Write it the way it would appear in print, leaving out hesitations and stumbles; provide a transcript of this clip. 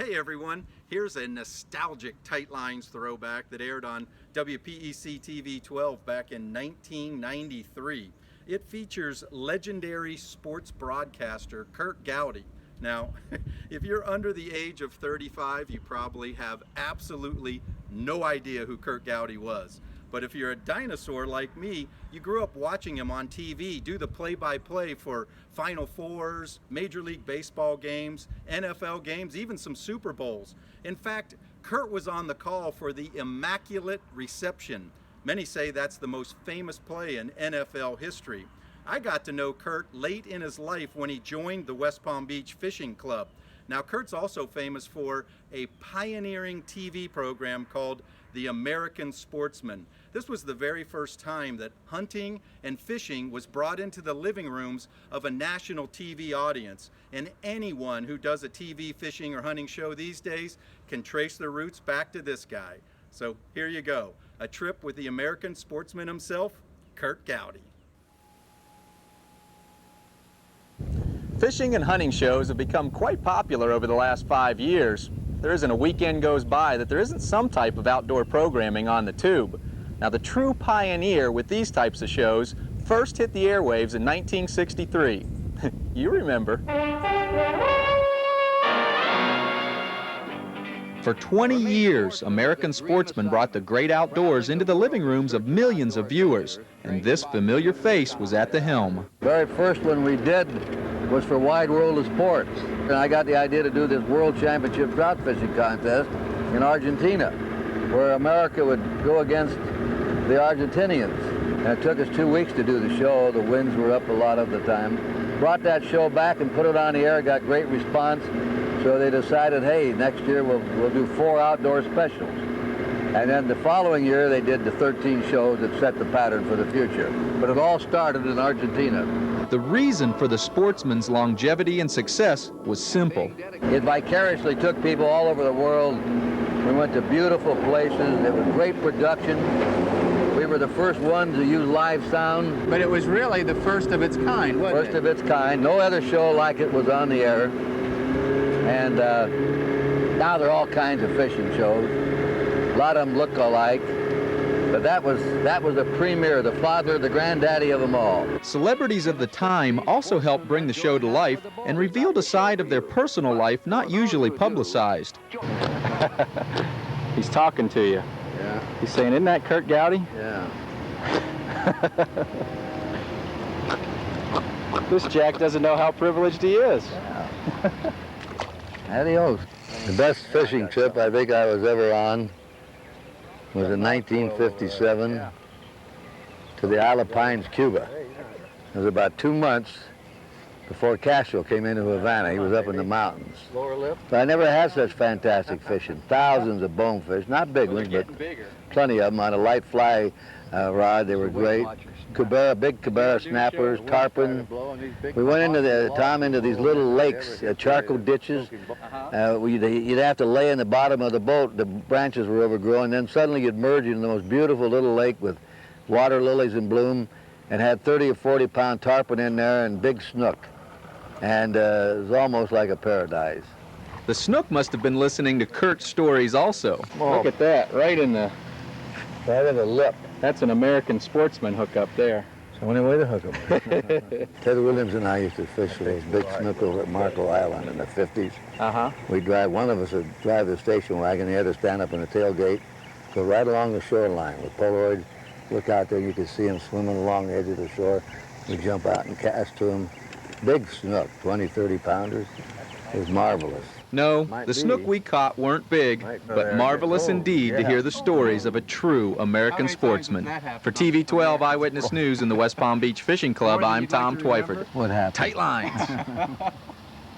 Hey everyone, here's a nostalgic Tight Lines throwback that aired on WPEC TV 12 back in 1993. It features legendary sports broadcaster Curt Gowdy. Now, if you're under the age of 35, you probably have absolutely no idea who Curt Gowdy was. But if you're a dinosaur like me, you grew up watching him on TV do the play-by-play for Final Fours, Major League Baseball games, NFL games, even some Super Bowls. In fact, Curt was on the call for the Immaculate Reception. Many say that's the most famous play in NFL history. I got to know Curt late in his life when he joined the West Palm Beach Fishing Club. Now, Curt's also famous for a pioneering TV program called the American Sportsman. This was the very first time that hunting and fishing was brought into the living rooms of a national TV audience. And anyone who does a TV fishing or hunting show these days can trace their roots back to this guy. So here you go, a trip with the American Sportsman himself, Curt Gowdy. Fishing and hunting shows have become quite popular over the last 5 years. There isn't a weekend goes by that there isn't some type of outdoor programming on the tube. Now, the true pioneer with these types of shows first hit the airwaves in 1963. You remember. For 20 years, American Sportsman brought the great outdoors into the living rooms of millions of viewers, and this familiar face was at the helm. The very first one we did was for Wide World of Sports. And I got the idea to do this World Championship trout fishing contest in Argentina, where America would go against the Argentinians. And it took us 2 weeks to do the show. The winds were up a lot of the time. Brought that show back and put it on the air, got great response. So they decided, hey, next year we'll do 4 outdoor specials. And then the following year they did the 13 shows that set the pattern for the future. But it all started in Argentina. The reason for the Sportsman's longevity and success was simple. It vicariously took people all over the world. We went to beautiful places. It was great production. We were the first ones to use live sound. But it was really the first of its kind, wasn't it? First of its kind. No other show like it was on the air. And now there are all kinds of fishing shows. A lot of them look alike. But that was the premier, the father, the granddaddy of them all. Celebrities of the time also helped bring the show to life and revealed a side of their personal life not usually publicized. He's talking to you. Yeah. He's saying, isn't that Curt Gowdy? Yeah. This Jack doesn't know how privileged he is. Yeah. Adios. The best fishing trip I think I was ever on was in 1957 to the Isle of Pines, Cuba. It was about 2 months before Castro came into Havana. He was up in the mountains. But I never had such fantastic fishing. Thousands of bonefish, not big ones, but plenty of them on a light fly rod. They were great. Cabera, big cabera snappers, tarpon. We went into these little lakes, charcoal ditches. You'd have to lay in the bottom of the boat. The branches were overgrown. Then suddenly you'd merge into the most beautiful little lake with water lilies in bloom, and had 30 or 40 pound tarpon in there and big snook. And it was almost like a paradise. The snook must have been listening to Curt's stories also. Look at that, right in the lip. That's an American Sportsman hook up there. So anyway to hook them. Ted Williams and I used to fish for those big snook over at Marco Island in the 50s. One of us would drive the station wagon, the other stand up in the tailgate, go right along the shoreline with Polaroids. Look out there and you could see them swimming along the edge of the shore. We'd jump out and cast to them. Big snook, 20, 30 pounders. It was marvelous. No, the snook we caught weren't big, but marvelous indeed to hear the stories of a true American sportsman. For TV 12 Eyewitness News in the West Palm Beach Fishing Club, I'm Tom Twyford. What happened? Tight Lines.